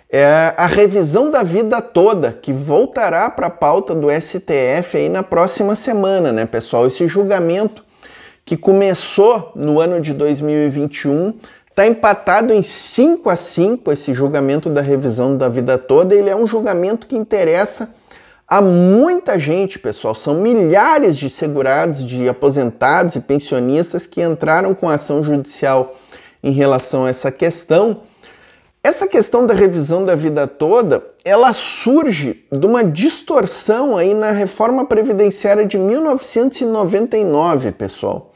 é a revisão da vida toda, que voltará para a pauta do STF aí na próxima semana, né, pessoal? Esse julgamento que começou no ano de 2021, está empatado em 5-5, esse julgamento da revisão da vida toda. Ele é um julgamento que interessa a muita gente, pessoal. São milhares de segurados, de aposentados e pensionistas que entraram com ação judicial em relação a essa questão. Essa questão da revisão da vida toda, ela surge de uma distorção aí na reforma previdenciária de 1999, pessoal.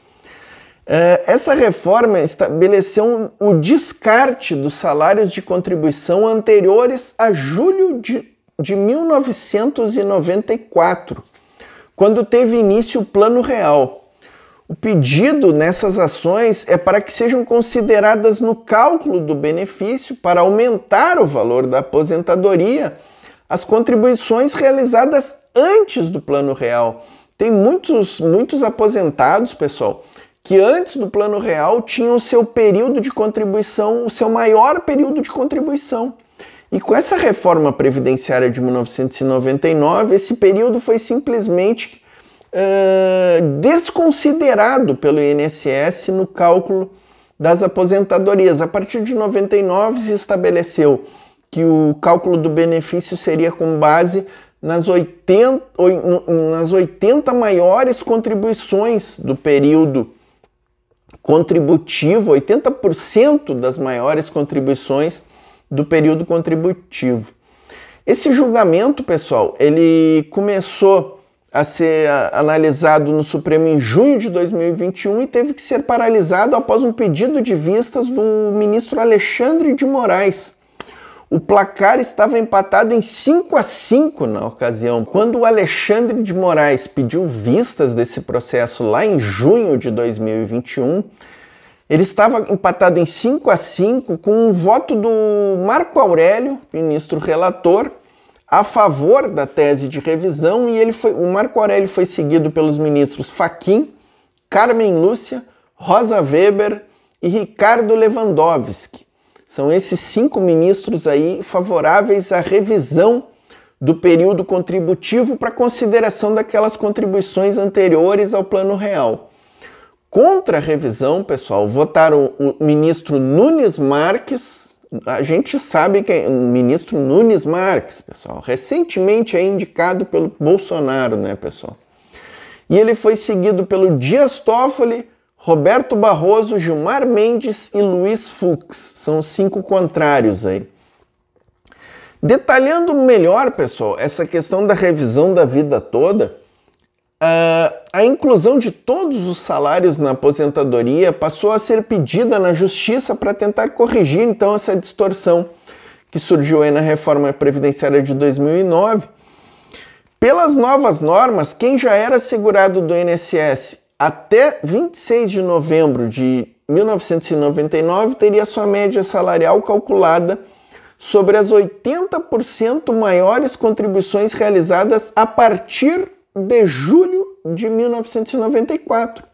Essa reforma estabeleceu o descarte dos salários de contribuição anteriores a julho de 1994, quando teve início o Plano Real. O pedido nessas ações é para que sejam consideradas no cálculo do benefício, para aumentar o valor da aposentadoria, as contribuições realizadas antes do Plano Real. Tem muitos aposentados, pessoal, que antes do Plano Real tinham o seu período de contribuição, o seu maior período de contribuição. E com essa reforma previdenciária de 1999, esse período foi simplesmente desconsiderado pelo INSS no cálculo das aposentadorias. A partir de 99 se estabeleceu que o cálculo do benefício seria com base nas 80 maiores contribuições do período contributivo, 80% das maiores contribuições do período contributivo. Esse julgamento, pessoal, ele começou a ser analisado no Supremo em junho de 2021 e teve que ser paralisado após um pedido de vistas do ministro Alexandre de Moraes. O placar estava empatado em 5-5 na ocasião. Quando o Alexandre de Moraes pediu vistas desse processo lá em junho de 2021, ele estava empatado em 5-5 com um voto do Marco Aurélio, ministro relator, a favor da tese de revisão, e o Marco Aurélio foi seguido pelos ministros Fachin, Carmen Lúcia, Rosa Weber e Ricardo Lewandowski. São esses 5 ministros aí favoráveis à revisão do período contributivo para consideração daquelas contribuições anteriores ao Plano Real. Contra a revisão, pessoal, votaram o ministro Nunes Marques. A gente sabe que é o ministro Nunes Marques, pessoal, recentemente é indicado pelo Bolsonaro, né, pessoal? E ele foi seguido pelo Dias Toffoli, Roberto Barroso, Gilmar Mendes e Luiz Fux. São os 5 contrários aí. Detalhando melhor, pessoal, essa questão da revisão da vida toda, a inclusão de todos os salários na aposentadoria passou a ser pedida na Justiça para tentar corrigir, então, essa distorção que surgiu aí na reforma previdenciária de 2009. Pelas novas normas, quem já era segurado do INSS até 26 de novembro de 1999 teria sua média salarial calculada sobre as 80% maiores contribuições realizadas a partir de julho de 1994.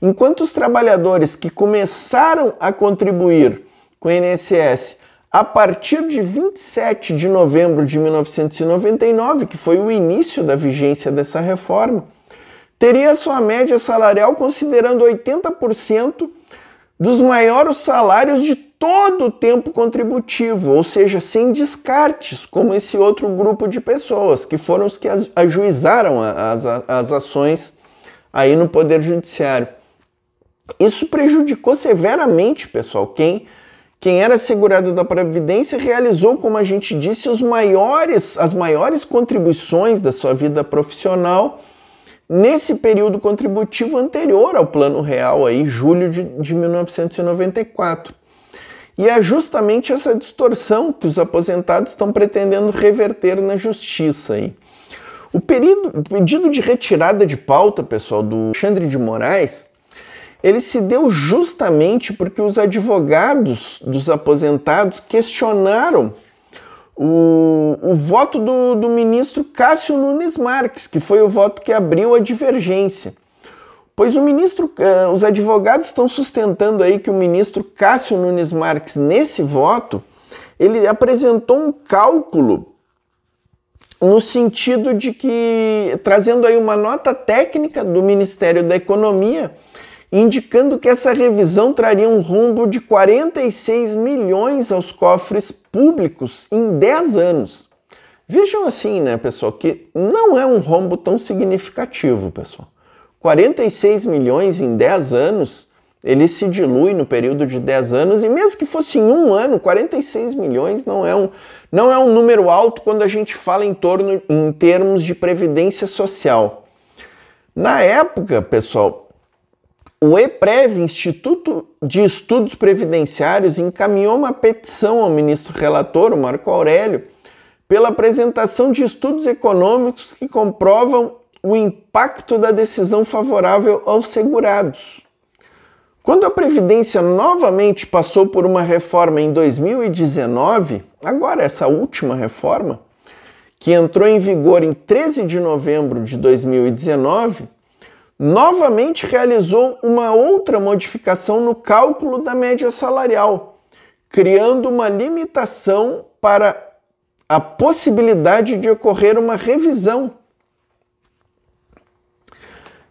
Enquanto os trabalhadores que começaram a contribuir com o INSS a partir de 27 de novembro de 1999, que foi o início da vigência dessa reforma, teria sua média salarial considerando 80% dos maiores salários de todo o tempo contributivo, ou seja, sem descartes, como esse outro grupo de pessoas, que foram os que ajuizaram as ações aí no Poder Judiciário. Isso prejudicou severamente, pessoal, quem era segurado da Previdência realizou, como a gente disse, as maiores contribuições da sua vida profissional nesse período contributivo anterior ao Plano Real, aí, julho de 1994. E é justamente essa distorção que os aposentados estão pretendendo reverter na Justiça aí. O pedido de retirada de pauta, pessoal, do Alexandre de Moraes, ele se deu justamente porque os advogados dos aposentados questionaram o voto do ministro Cássio Nunes Marques, que foi o voto que abriu a divergência. Pois os advogados estão sustentando aí que o ministro Cássio Nunes Marques, nesse voto, ele apresentou um cálculo no sentido de que, trazendo aí uma nota técnica do Ministério da Economia, indicando que essa revisão traria um rombo de 46 milhões aos cofres públicos em 10 anos. Vejam assim, né, pessoal, que não é um rombo tão significativo, pessoal. 46 milhões em 10 anos, ele se dilui no período de 10 anos, e mesmo que fosse em um ano, 46 milhões não é um número alto quando a gente fala em termos de previdência social. Na época, pessoal, o EPREV, Instituto de Estudos Previdenciários, encaminhou uma petição ao ministro relator, o Marco Aurélio, pela apresentação de estudos econômicos que comprovam o impacto da decisão favorável aos segurados. Quando a Previdência novamente passou por uma reforma em 2019, agora essa última reforma, que entrou em vigor em 13 de novembro de 2019, novamente realizou uma outra modificação no cálculo da média salarial, criando uma limitação para a possibilidade de ocorrer uma revisão.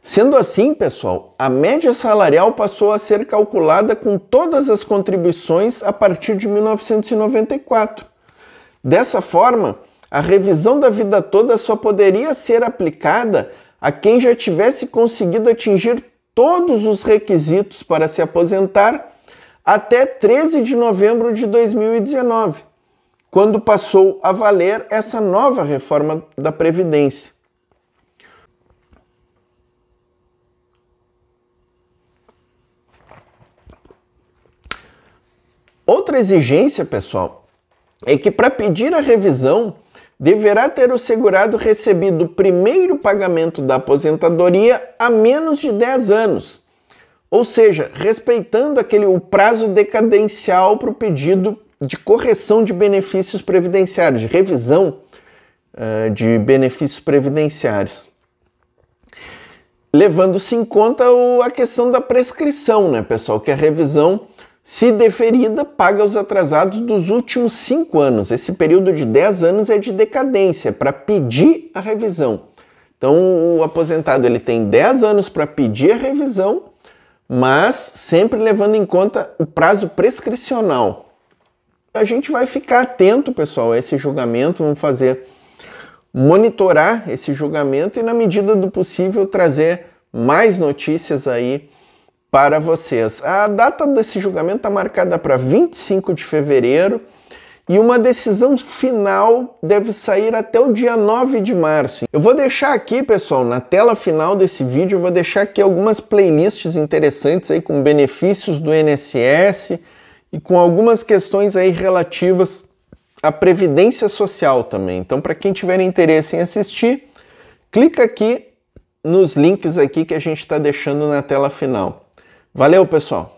Sendo assim, pessoal, a média salarial passou a ser calculada com todas as contribuições a partir de 1994. Dessa forma, a revisão da vida toda só poderia ser aplicada a quem já tivesse conseguido atingir todos os requisitos para se aposentar até 13 de novembro de 2019, quando passou a valer essa nova reforma da Previdência. Outra exigência, pessoal, é que para pedir a revisão, deverá ter o segurado recebido o primeiro pagamento da aposentadoria há menos de 10 anos, ou seja, respeitando o prazo decadencial para o pedido de correção de benefícios previdenciários, de revisão de benefícios previdenciários. Levando-se em conta a questão da prescrição, né, pessoal, que a revisão, se deferida, paga os atrasados dos últimos 5 anos. Esse período de 10 anos é de decadência, para pedir a revisão. Então, o aposentado ele tem 10 anos para pedir a revisão, mas sempre levando em conta o prazo prescricional. A gente vai ficar atento, pessoal, a esse julgamento, vamos monitorar esse julgamento e, na medida do possível, trazer mais notícias aí para vocês. A data desse julgamento está marcada para 25 de fevereiro e uma decisão final deve sair até o dia 9 de março. Eu vou deixar aqui, pessoal, na tela final desse vídeo, eu vou deixar aqui algumas playlists interessantes aí com benefícios do INSS e com algumas questões aí relativas à Previdência Social também. Então, para quem tiver interesse em assistir, clica aqui nos links aqui que a gente está deixando na tela final. Valeu, pessoal!